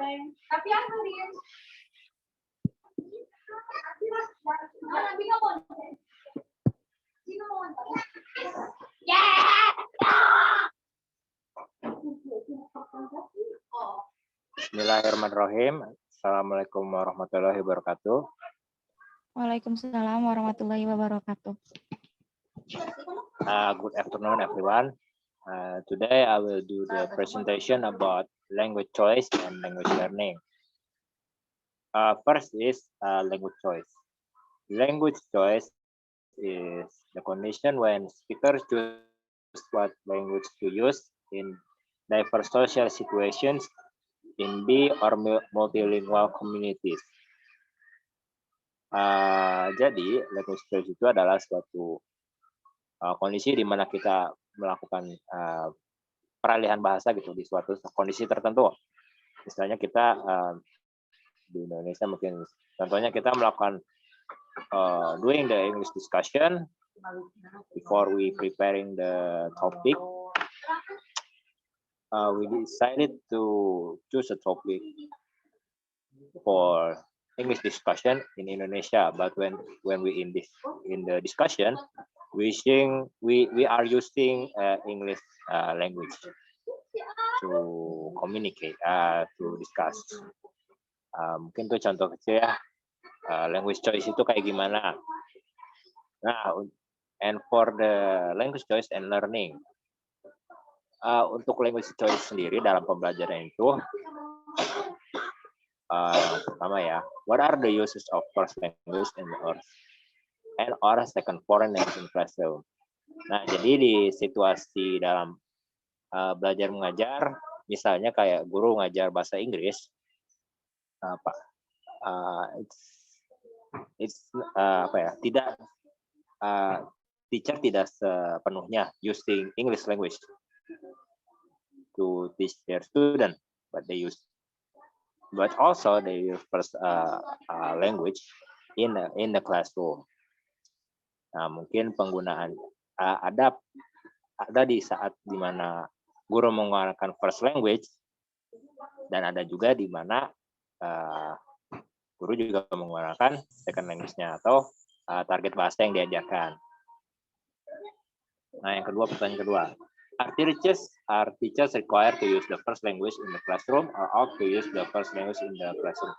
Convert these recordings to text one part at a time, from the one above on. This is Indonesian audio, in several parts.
Bismillahirrahmanirrahim. Assalamualaikum warahmatullahi wabarakatuh. Waalaikumsalam warahmatullahi wabarakatuh. Good afternoon, everyone. Today I will do the presentation about language choice and language learning. First is language choice. Language choice is the condition when speakers choose what language to use in diverse social situations in bi or multilingual communities. Jadi language choice itu adalah suatu kondisi di mana kita melakukan peralihan bahasa gitu di suatu kondisi tertentu. Misalnya kita di Indonesia mungkin contohnya kita melakukan doing the English discussion before we preparing the topic. We decided to choose a topic for English discussion in Indonesia, but when we in the discussion, we are using English language to communicate, to discuss. Mungkin itu contoh kecil ya, language choice itu kayak gimana. Nah, and for the language choice and learning, untuk language choice sendiri dalam pembelajaran itu, pertama ya, what are the uses of first language and or second foreign language in classroom? Nah, jadi di situasi dalam belajar mengajar, misalnya kayak guru ngajar bahasa Inggris, teacher tidak sepenuhnya using English language to teach their student, but also they use first language in the classroom. Nah, mungkin penggunaan ada di saat dimana guru menggunakan first language, dan ada juga di mana guru juga menggunakan second language-nya atau target bahasa yang diajarkan. Nah, yang kedua, pertanyaan kedua. Are teachers required to use the first language in the classroom or ought to use the first language in the classroom?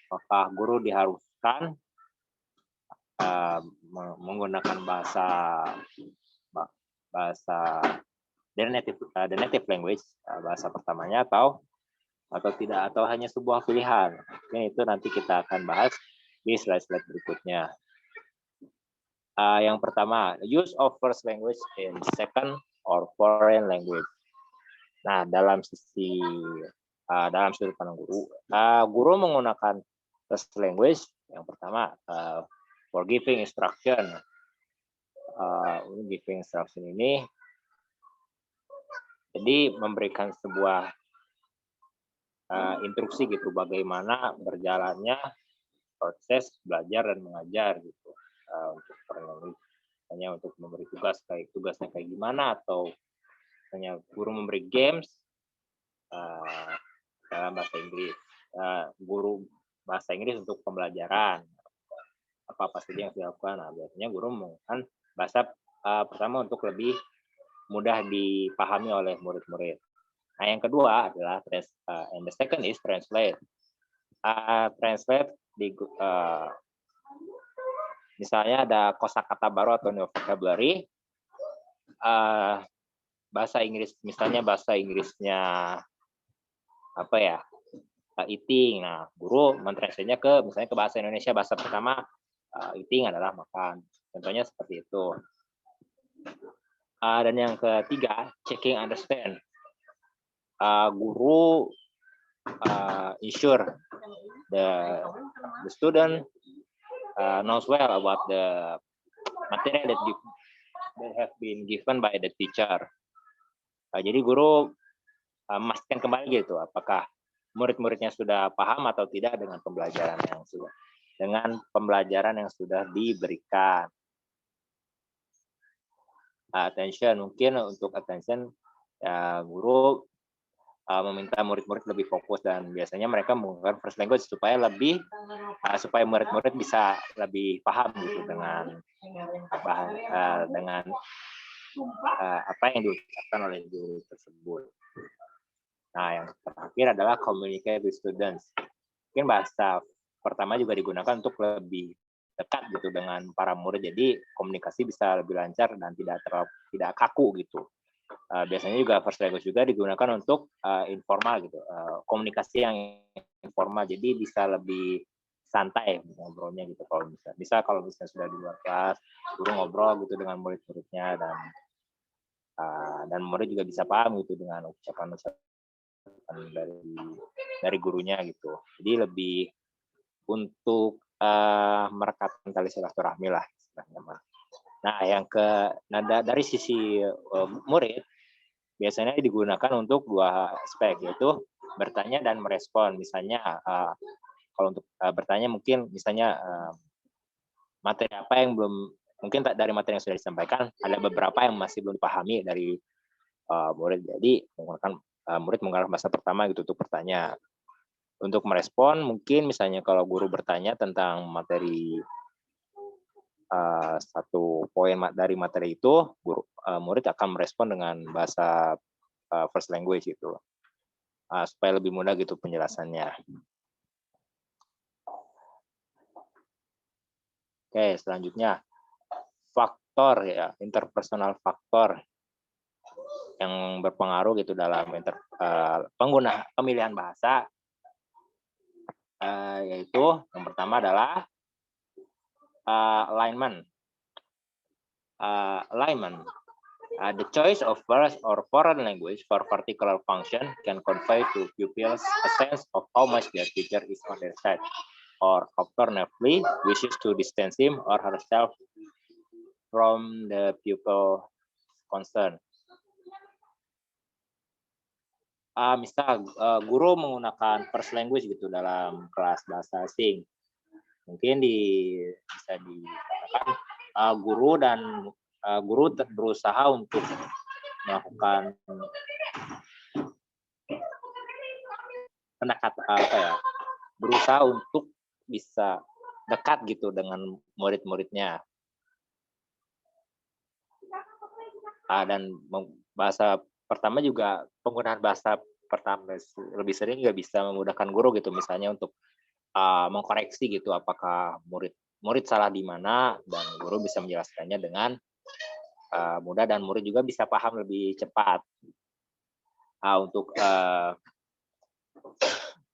Apakah guru diharuskan menggunakan the native language, bahasa pertamanya atau tidak, atau hanya sebuah pilihan? Ini itu nanti kita akan bahas di slide-slide berikutnya. Yang pertama, use of first language in second or foreign language. Nah, dalam sudut pandang guru menggunakan first language yang pertama for giving instruction. Giving instruction ini jadi memberikan sebuah instruksi gitu bagaimana berjalannya proses belajar dan mengajar gitu, untuk foreign language. Hanya untuk memberi tugasnya kayak gimana, atau hanya guru memberi games dalam bahasa Inggris, guru bahasa Inggris untuk pembelajaran apa saja yang dilakukan. Nah, biasanya guru menggunakan bahasa pertama untuk lebih mudah dipahami oleh murid-murid. Nah, yang kedua adalah and the second is translate. Translate misalnya ada kosakata baru atau new vocabulary, bahasa Inggris, misalnya bahasa Inggrisnya eating. Nah, guru mentranslate-nya misalnya ke bahasa Indonesia, bahasa pertama eating adalah makan. Contohnya seperti itu. Dan yang ketiga, checking understand. Guru ensure the student knows well about the material that have been given by the teacher. Jadi guru memastikan kembali gitu apakah murid-muridnya sudah paham atau tidak dengan pembelajaran yang sudah diberikan. Attention, mungkin untuk attention guru meminta murid-murid lebih fokus, dan biasanya mereka menggunakan first language supaya supaya murid-murid bisa lebih paham gitu dengan apa yang diucapkan oleh guru tersebut. Nah, yang terakhir adalah communicate with students. Mungkin bahasa pertama juga digunakan untuk lebih dekat gitu dengan para murid, jadi komunikasi bisa lebih lancar dan tidak kaku gitu. Biasanya juga first language juga digunakan untuk informal gitu, komunikasi yang informal, jadi bisa lebih santai ngobrolnya gitu. Kalau kalau misalnya sudah di luar kelas, guru ngobrol gitu dengan murid-muridnya, dan murid juga bisa paham gitu dengan ucapan-ucapan dari gurunya gitu. Jadi lebih untuk merekatkan tali silaturahmi lah istilahnya. Dari sisi murid, biasanya digunakan untuk 2 aspek, yaitu bertanya dan merespon. Misalnya kalau untuk bertanya, mungkin misalnya materi apa yang belum, mungkin dari materi yang sudah disampaikan ada beberapa yang masih belum dipahami dari murid. Jadi murid menggunakan bahasa pertama gitu untuk bertanya. Untuk merespon, mungkin misalnya kalau guru bertanya tentang materi satu poin dari materi itu, murid akan merespon dengan bahasa first language gitu, supaya lebih mudah gitu penjelasannya. Oke, selanjutnya faktor ya, interpersonal faktor yang berpengaruh gitu dalam pemilihan bahasa, yaitu yang pertama adalah alignment. The choice of first or foreign language for particular function can convey to pupils a sense of how much their teacher is on their side, or alternatively wishes to distance him or herself from the pupil concerned. Misal guru menggunakan first language gitu dalam kelas bahasa asing, mungkin bisa dikatakan guru berusaha untuk melakukan berusaha untuk bisa dekat gitu dengan murid-muridnya. Dan bahasa pertama juga, penggunaan bahasa pertama lebih sering juga bisa memudahkan guru gitu, misalnya untuk mengkoreksi gitu apakah murid salah di mana, dan guru bisa menjelaskannya dengan mudah dan murid juga bisa paham lebih cepat.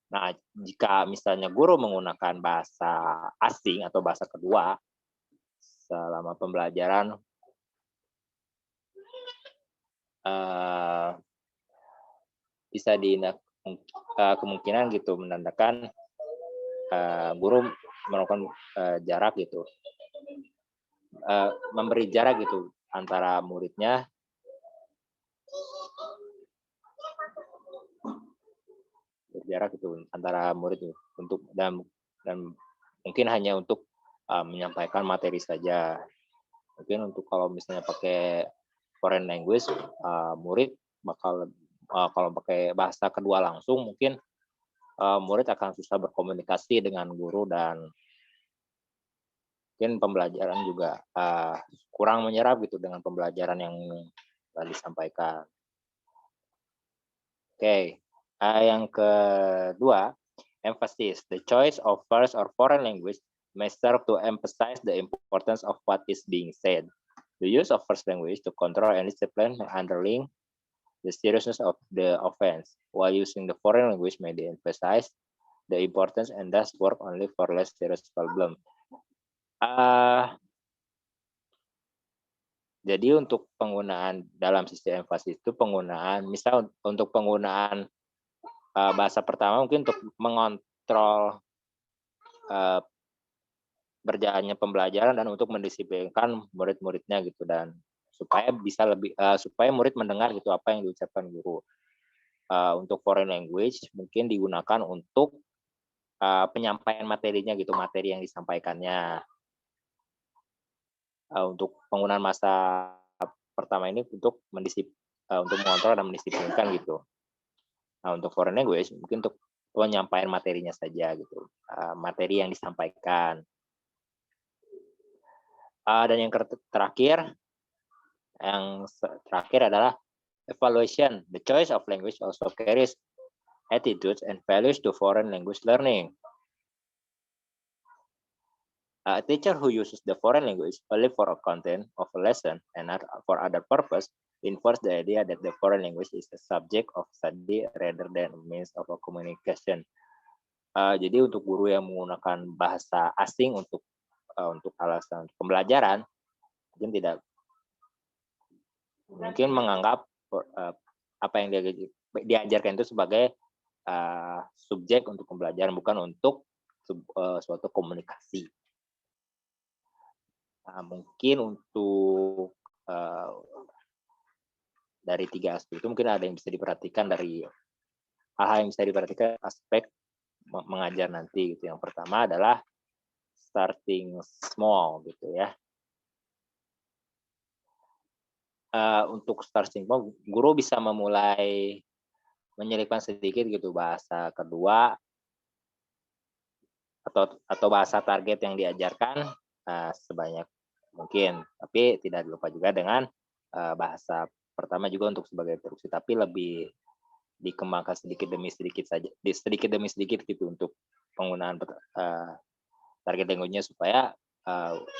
Nah, jika misalnya guru menggunakan bahasa asing atau bahasa kedua selama pembelajaran, bisa kemungkinan gitu menandakan guru melakukan jarak gitu, memberi jarak gitu antara muridnya, berjarak gitu antara murid itu, untuk dan mungkin hanya untuk menyampaikan materi saja. Mungkin untuk kalau misalnya pakai foreign language, murid bakal kalau pakai bahasa kedua langsung, mungkin murid akan susah berkomunikasi dengan guru, dan mungkin pembelajaran juga kurang menyerap gitu dengan pembelajaran yang disampaikan. Oke. Yang kedua, emphasis. The choice of first or foreign language may serve to emphasize the importance of what is being said. The use of first language to control any discipline may underline the seriousness of the offense, while using the foreign language may de-emphasize the importance and thus work only for less serious problem. Jadi untuk penggunaan dalam sistem emphasis itu misal untuk penggunaan bahasa pertama mungkin untuk mengontrol berjalannya pembelajaran dan untuk mendisiplinkan murid-muridnya gitu, dan supaya murid mendengar gitu apa yang diucapkan guru. Untuk foreign language mungkin digunakan untuk penyampaian materinya gitu, materi yang disampaikannya. Untuk penggunaan masa pertama ini untuk mengontrol dan mendisiplinkan gitu. Nah, untuk foreign language mungkin untuk penyampaian materinya saja gitu, materi yang disampaikan. Dan yang terakhir adalah evaluation. The choice of language also carries attitudes and values to foreign language learning. A teacher who uses the foreign language only for a content of a lesson and not for other purpose reinforces the idea that the foreign language is a subject of study rather than a means of a communication. Jadi untuk guru yang menggunakan bahasa asing untuk alasan pembelajaran, mungkin menganggap apa yang diajarkan itu sebagai subjek untuk pembelajaran, bukan untuk suatu komunikasi. Mungkin untuk dari 3 aspek itu mungkin ada yang bisa diperhatikan, dari hal-hal yang bisa diperhatikan aspek mengajar nanti gitu. Yang pertama adalah starting small gitu ya. Untuk starting small, guru bisa memulai menyelipkan sedikit gitu bahasa kedua atau bahasa target yang diajarkan sebanyak mungkin, tapi tidak lupa juga dengan bahasa pertama juga untuk sebagai introduksi, tapi lebih dikembangkan sedikit demi sedikit gitu untuk penggunaan target language-nya, supaya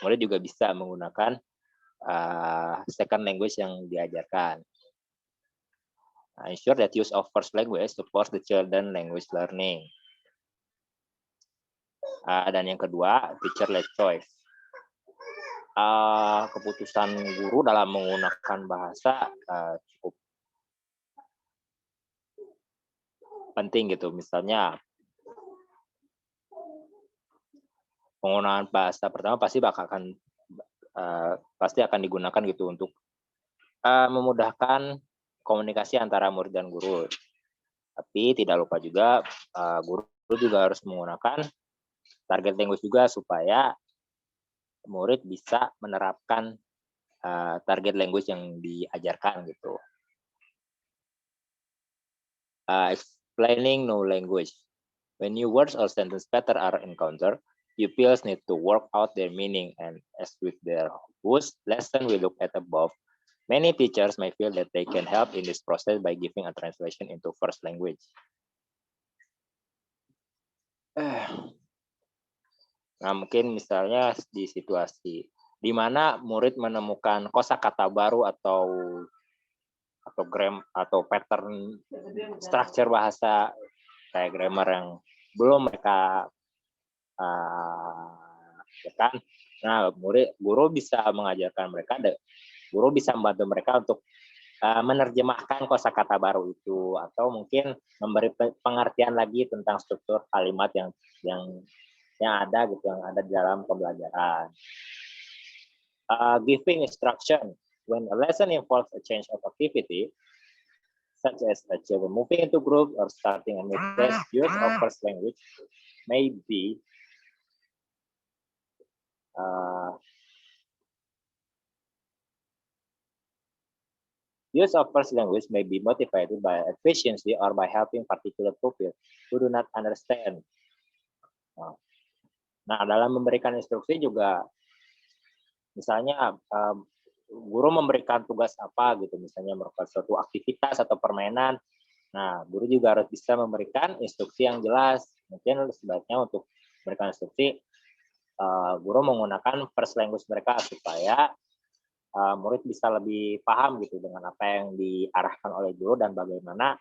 murid juga bisa menggunakan second language yang diajarkan. Ensure that use of first language supports the children language learning. Dan yang kedua, teacher-led choice. Keputusan guru dalam menggunakan bahasa cukup penting gitu. Misalnya penggunaan bahasa pertama pasti akan digunakan gitu untuk memudahkan komunikasi antara murid dan guru. Tapi tidak lupa juga guru juga harus menggunakan target language juga supaya murid bisa menerapkan target language yang diajarkan gitu. Explaining no language. When new words or sentence pattern are encountered, pupils need to work out their meaning, and as with their lesson we look at above, many teachers may feel that they can help in this process by giving a translation into first language. Nah, mungkin misalnya di situasi di mana murid menemukan kosakata baru atau pattern structure bahasa kayak grammar yang belum mereka kan. Nah, guru bisa mengajarkan mereka, guru bisa membantu mereka untuk menerjemahkan kosakata baru itu, atau mungkin memberi pengertian lagi tentang struktur kalimat yang ada gitu, yang ada di dalam pembelajaran. Giving instruction. When a lesson involves a change of activity, such as a children moving into groups or starting a new class, use of first language may be motivated by efficiency or by helping particular pupil who do not understand. Nah, dalam memberikan instruksi juga, misalnya guru memberikan tugas apa gitu, misalnya merupakan suatu aktivitas atau permainan. Nah, guru juga harus bisa memberikan instruksi yang jelas. Mungkin sebaiknya untuk memberikan instruksi, guru menggunakan first language mereka supaya murid bisa lebih paham gitu dengan apa yang diarahkan oleh guru dan bagaimana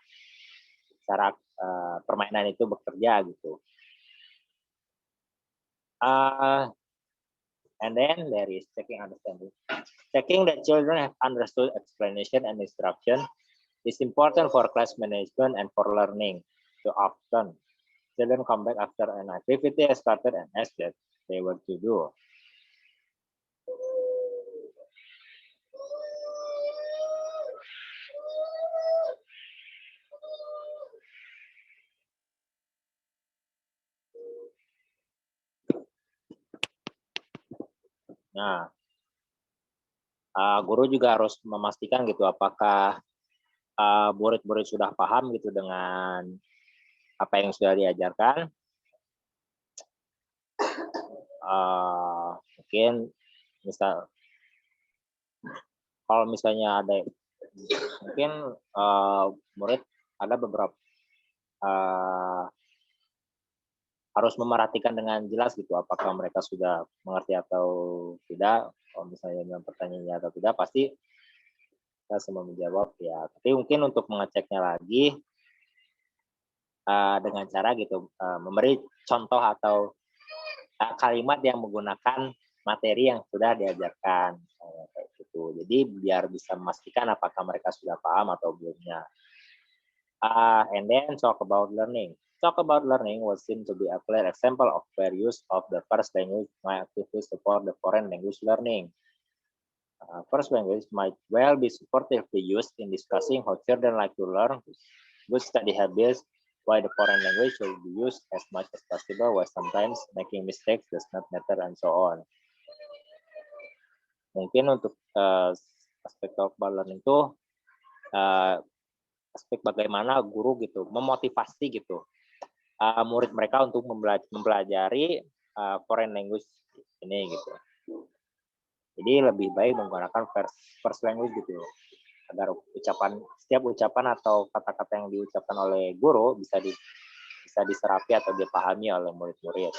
cara permainan itu bekerja gitu. And then there is checking understanding. Checking that children have understood explanation and instruction is important for class management and for learning. So often, children come back after an activity has started and ask that they want to do. Nah, guru juga harus memastikan gitu apakah murid-murid sudah paham gitu dengan apa yang sudah diajarkan, mungkin misal kalau misalnya ada mungkin murid ada beberapa harus memerhatikan dengan jelas gitu apakah mereka sudah mengerti atau tidak. Kalau misalnya dengan pertanyaannya atau tidak, pasti kita semua menjawab ya. Tapi mungkin untuk mengeceknya lagi dengan cara gitu memberi contoh atau kalimat yang menggunakan materi yang sudah diajarkan kayak gitu. Jadi biar bisa memastikan apakah mereka sudah paham atau belumnya. And then talk about learning. Talk about learning was seen to be a clear example of where use of the first language might actively support the foreign language learning. First language might well be supportively used in discussing how children like to learn good study habits, why the foreign language should be used as much as possible, while sometimes making mistakes does not matter, and so on. Mungkin untuk aspek talk about learning itu aspek bagaimana guru gitu memotivasi gitu murid mereka untuk mempelajari foreign language ini gitu. Jadi lebih baik menggunakan first language gitu agar setiap ucapan atau kata-kata yang diucapkan oleh guru bisa diserapi atau dipahami oleh murid-murid.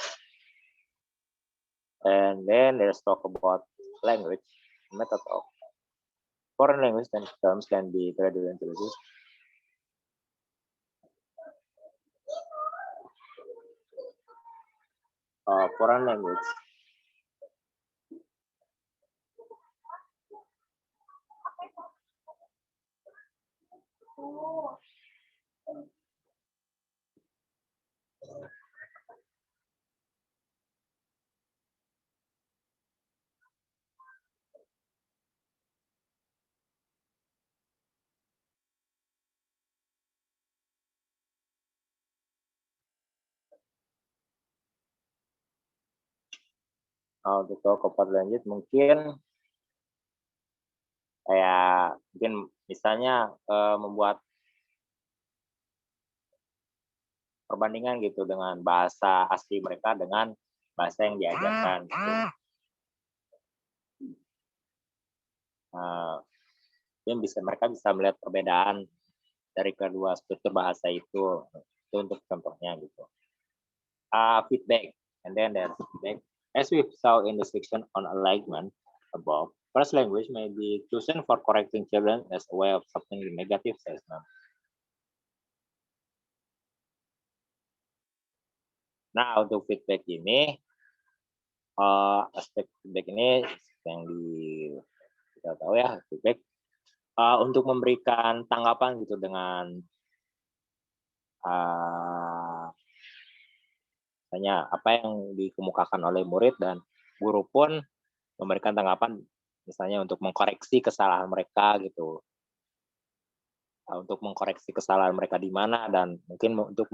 And then let's talk about language method of foreign language and terms can be gradually introduced. Foreign language. Untuk foreign language mungkin kayak mungkin misalnya membuat perbandingan gitu dengan bahasa asli mereka dengan bahasa yang diajarkan gitu. Mereka bisa melihat perbedaan dari kedua struktur bahasa itu untuk contohnya gitu. Feedback, and then there's feedback. As we saw in the section on alignment above, first language may be chosen for correcting children as a way of stopping the negative assessment. Nah, untuk feedback ini, aspek feedback ini yang kita tahu ya, feedback untuk memberikan tanggapan gitu dengan misalnya apa yang dikemukakan oleh murid dan guru pun memberikan tanggapan misalnya untuk mengkoreksi kesalahan mereka gitu. Untuk mengkoreksi kesalahan mereka di mana dan mungkin untuk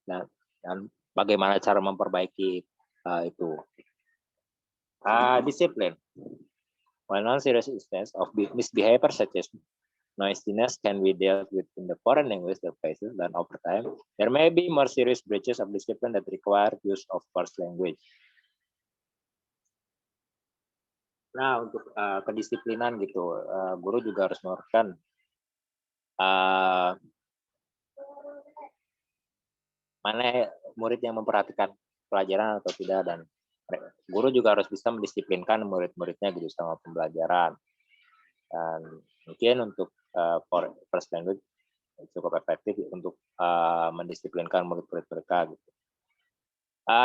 dan bagaimana cara memperbaiki itu. Disiplin. While non-serious instances of misbehavior such as noisiness can be dealt with in the foreign language places, then over time there may be more serious breaches of discipline that require use of first language. Nah, untuk kedisiplinan gitu, guru juga harus menerapkan mana murid yang memperhatikan pelajaran atau tidak, dan guru juga harus bisa mendisiplinkan murid-muridnya gitu sama pembelajaran. Dan mungkin untuk first language cukup efektif untuk mendisiplinkan murid-murid mereka gitu.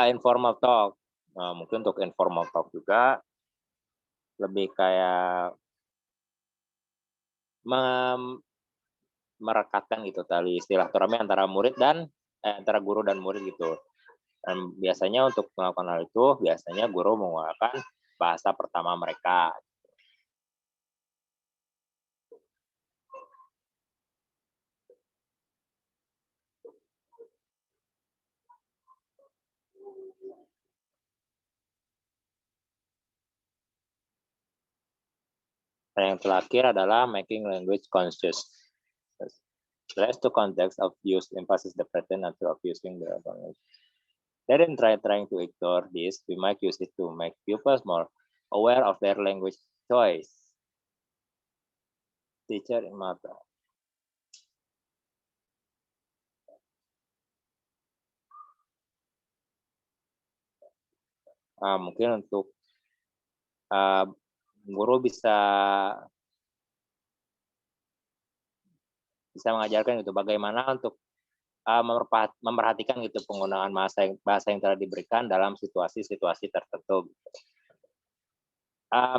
Informal talk, mungkin untuk informal talk juga lebih kayak merekatkan gitu tali silaturahmi antara murid dan antara guru dan murid gitu. Dan biasanya untuk melakukan hal itu, biasanya guru menggunakan bahasa pertama mereka. Dan yang terakhir adalah making language conscious. Less to context of use emphasis the pretendency of using the language. Then trying to ignore this, we might use it to make pupils more aware of their language choice. Teacher in mata. Mungkin untuk guru bisa mengajarkan gitu bagaimana untuk memperhatikan gitu penggunaan bahasa yang telah diberikan dalam situasi-situasi tertentu.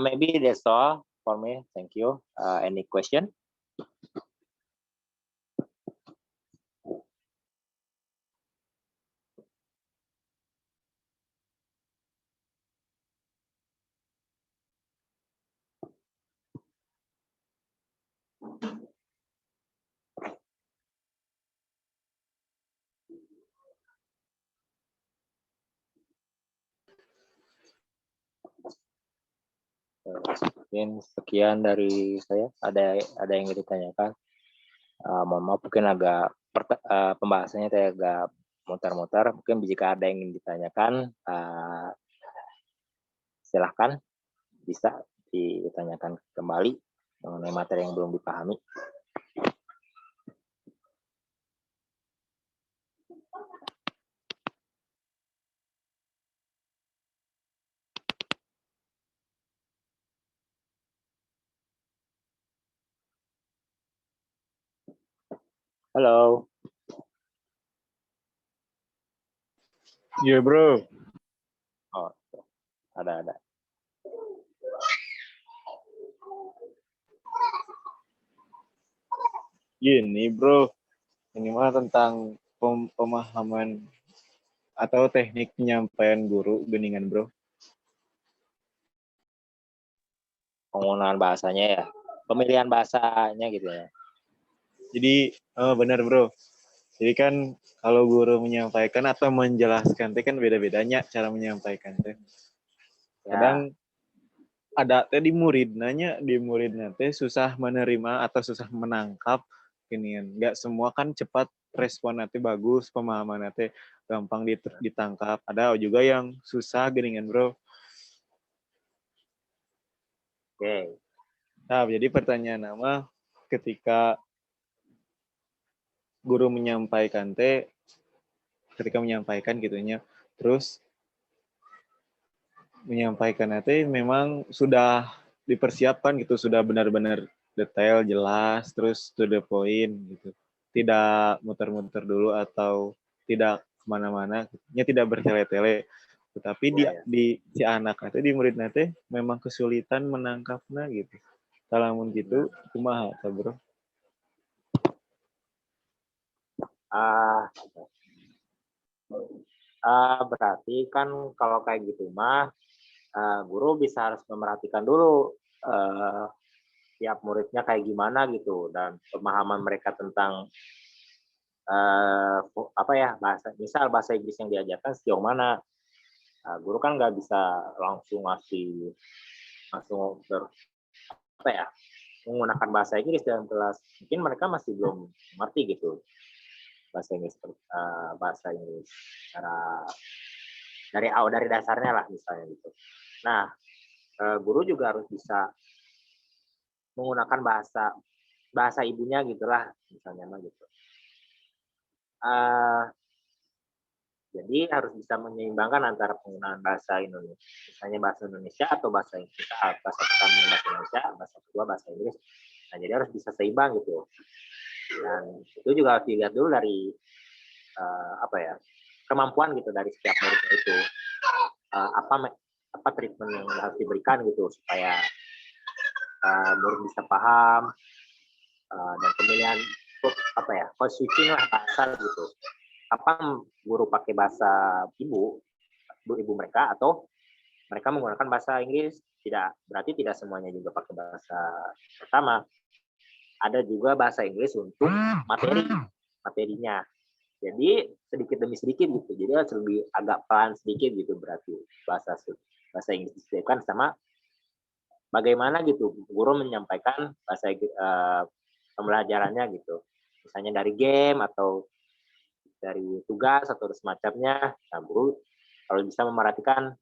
Maybe that's all for me. Thank you. Any question? Mungkin sekian dari saya. Ada yang ditanyakan? Mohon maaf mungkin agak pembahasannya agak mutar-mutar. Mungkin jika ada yang ingin ditanyakan, silahkan bisa ditanyakan kembali mengenai materi yang belum dipahami. Halo. Iya, bro. Oh, ada. Gini, bro. Ini mah tentang pemahaman atau teknik penyampaian guru geningan, bro. Penggunaan bahasanya ya. Pemilihan bahasanya gitu ya. Jadi, benar, bro. Jadi kan kalau guru menyampaikan atau menjelaskan, kan beda-bedanya cara menyampaikan. Kadang ada di murid teh susah menerima atau susah menangkap ginian. Nggak semua kan cepat respon nanti bagus, pemahaman nanti gampang ditangkap. Ada juga yang susah geningan, bro. Oke. Nah, jadi pertanyaan nama ketika guru menyampaikan gitunya, terus menyampaikan memang sudah dipersiapkan gitu, sudah benar-benar detail, jelas, terus to the point gitu. Tidak muter-muter dulu atau tidak kemana-mana, tidak bertele-tele. Tetapi di si anak di murid memang kesulitan menangkapnya gitu. Kalau gitu, kumaha bro? Berarti kan kalau kayak gitu mah guru bisa harus memerhatikan dulu tiap muridnya kayak gimana gitu dan pemahaman mereka tentang bahasa Inggris yang diajarkan sejauh mana. Guru kan nggak bisa langsung menggunakan bahasa Inggris dalam kelas. Mungkin mereka masih belum mengerti gitu bahasa Inggris dari dasarnya lah misalnya gitu. Nah, guru juga harus bisa menggunakan bahasa ibunya gitulah misalnya mah gitu. Jadi harus bisa menyeimbangkan antara penggunaan bahasa Indonesia, misalnya bahasa Indonesia atau bahasa Inggris, bahasa pertama bahasa Indonesia, bahasa kedua bahasa Inggris. Nah, jadi harus bisa seimbang gitu. Dan itu juga harus dilihat dulu dari kemampuan gitu dari setiap muridnya itu. Apa treatment yang harus diberikan gitu supaya murid bisa paham dan pemilihan switching lah bahasa gitu. Kapan guru pakai bahasa ibu mereka atau mereka menggunakan bahasa Inggris, berarti tidak semuanya juga pakai bahasa pertama. Ada juga bahasa Inggris untuk materinya. Jadi sedikit demi sedikit gitu. Jadi harus lebih agak pelan sedikit gitu berarti bahasa Inggris disediakan sama bagaimana gitu guru menyampaikan bahasa pembelajarannya gitu. misalnya dari game atau dari tugas atau semacamnya, nah guru kalau bisa memerhatikan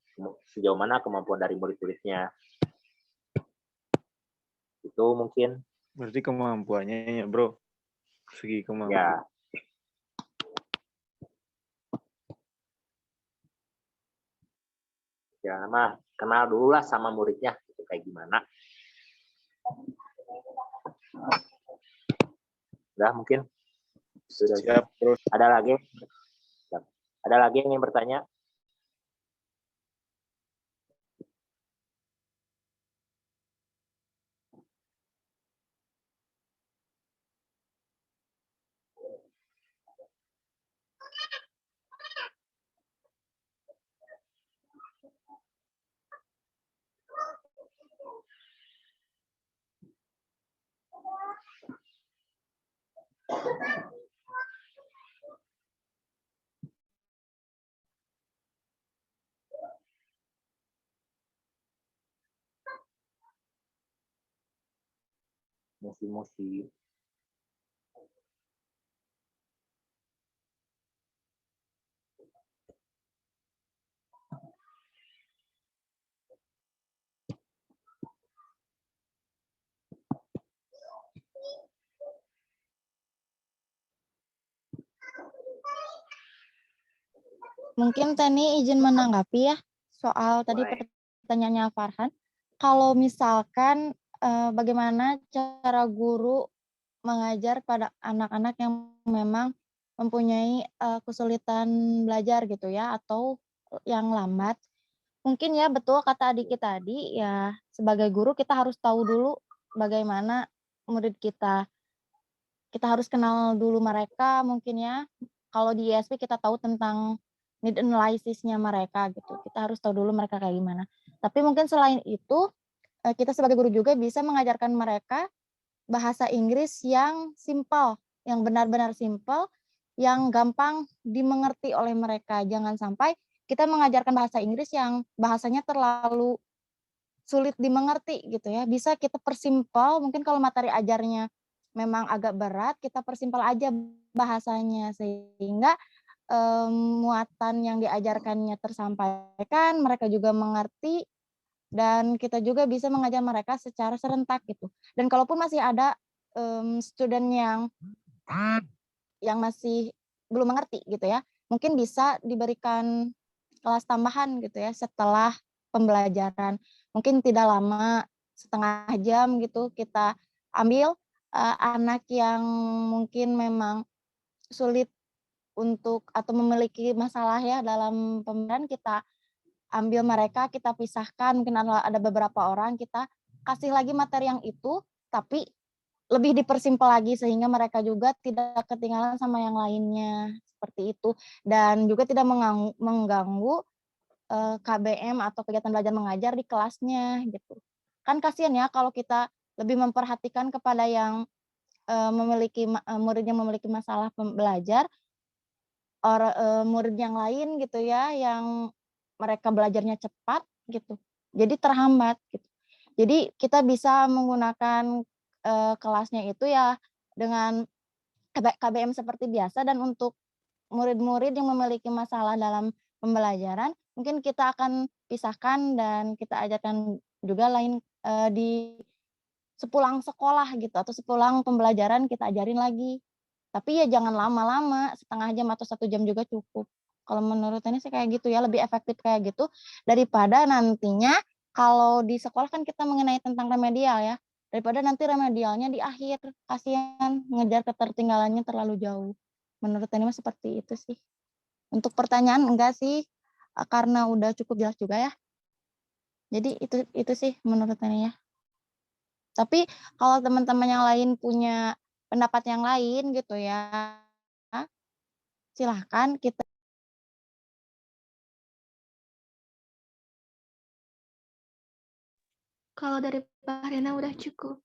sejauh mana kemampuan dari murid-muridnya. Itu mungkin. Berarti kemampuannya ya bro, segi kemampuan. Ya. Ya mah kenal dulu lah sama muridnya itu kayak gimana. Udah mungkin. Sudah. Siap bro. Ada lagi? Ada lagi yang ingin bertanya? Musim-musim. Mungkin Tani izin menanggapi ya soal tadi Boleh. pertanyaannya Farhan. Kalau misalkan bagaimana cara guru mengajar pada anak-anak yang memang mempunyai kesulitan belajar gitu ya, atau yang lambat. Mungkin ya betul kata adik kita tadi, ya sebagai guru kita harus tahu dulu bagaimana murid kita. Kita harus kenal dulu mereka mungkin ya. Kalau di ISP kita tahu tentang need analysis-nya mereka gitu. Kita harus tahu dulu mereka kayak gimana. Tapi mungkin selain itu, kita sebagai guru juga bisa mengajarkan mereka bahasa Inggris yang simpel, yang benar-benar simpel, yang gampang dimengerti oleh mereka. Jangan sampai kita mengajarkan bahasa Inggris yang bahasanya terlalu sulit dimengerti gitu ya. Bisa kita persimpel, mungkin kalau materi ajarnya memang agak berat, kita persimpel aja bahasanya sehingga muatan yang diajarkannya tersampaikan, mereka juga mengerti, dan kita juga bisa mengajar mereka secara serentak gitu. Dan kalaupun masih ada student yang masih belum mengerti gitu ya, mungkin bisa diberikan kelas tambahan gitu ya setelah pembelajaran. Mungkin tidak lama, setengah jam gitu kita ambil anak yang mungkin memang sulit untuk atau memiliki masalah ya dalam pembelajaran, kita ambil mereka, kita pisahkan, mungkin ada beberapa orang, kita kasih lagi materi yang itu, tapi lebih dipersimpel lagi sehingga mereka juga tidak ketinggalan sama yang lainnya, seperti itu. Dan juga tidak mengganggu KBM atau kegiatan belajar mengajar di kelasnya gitu. Kan kasihan ya kalau kita lebih memperhatikan kepada yang murid yang memiliki masalah belajar, murid yang lain gitu ya yang mereka belajarnya cepat gitu. Jadi terhambat gitu. Jadi kita bisa menggunakan kelasnya itu ya dengan KBM seperti biasa, dan untuk murid-murid yang memiliki masalah dalam pembelajaran, mungkin kita akan pisahkan dan kita ajarkan juga lain di sepulang sekolah gitu, atau sepulang pembelajaran kita ajarin lagi. Tapi ya jangan lama-lama, setengah jam atau 1 jam juga cukup. Kalau menurut ini sih kayak gitu ya, lebih efektif kayak gitu, daripada nantinya kalau di sekolah kan kita mengenai tentang remedial ya, daripada nanti remedialnya di akhir, kasihan ngejar ketertinggalannya terlalu jauh. Menurut ini mah seperti itu sih. Untuk pertanyaan enggak sih, karena udah cukup jelas juga ya. Jadi itu sih menurut ini ya. Tapi kalau teman-teman yang lain punya pendapat yang lain gitu ya, silahkan kita. Kalau dari Pak Rena udah cukup.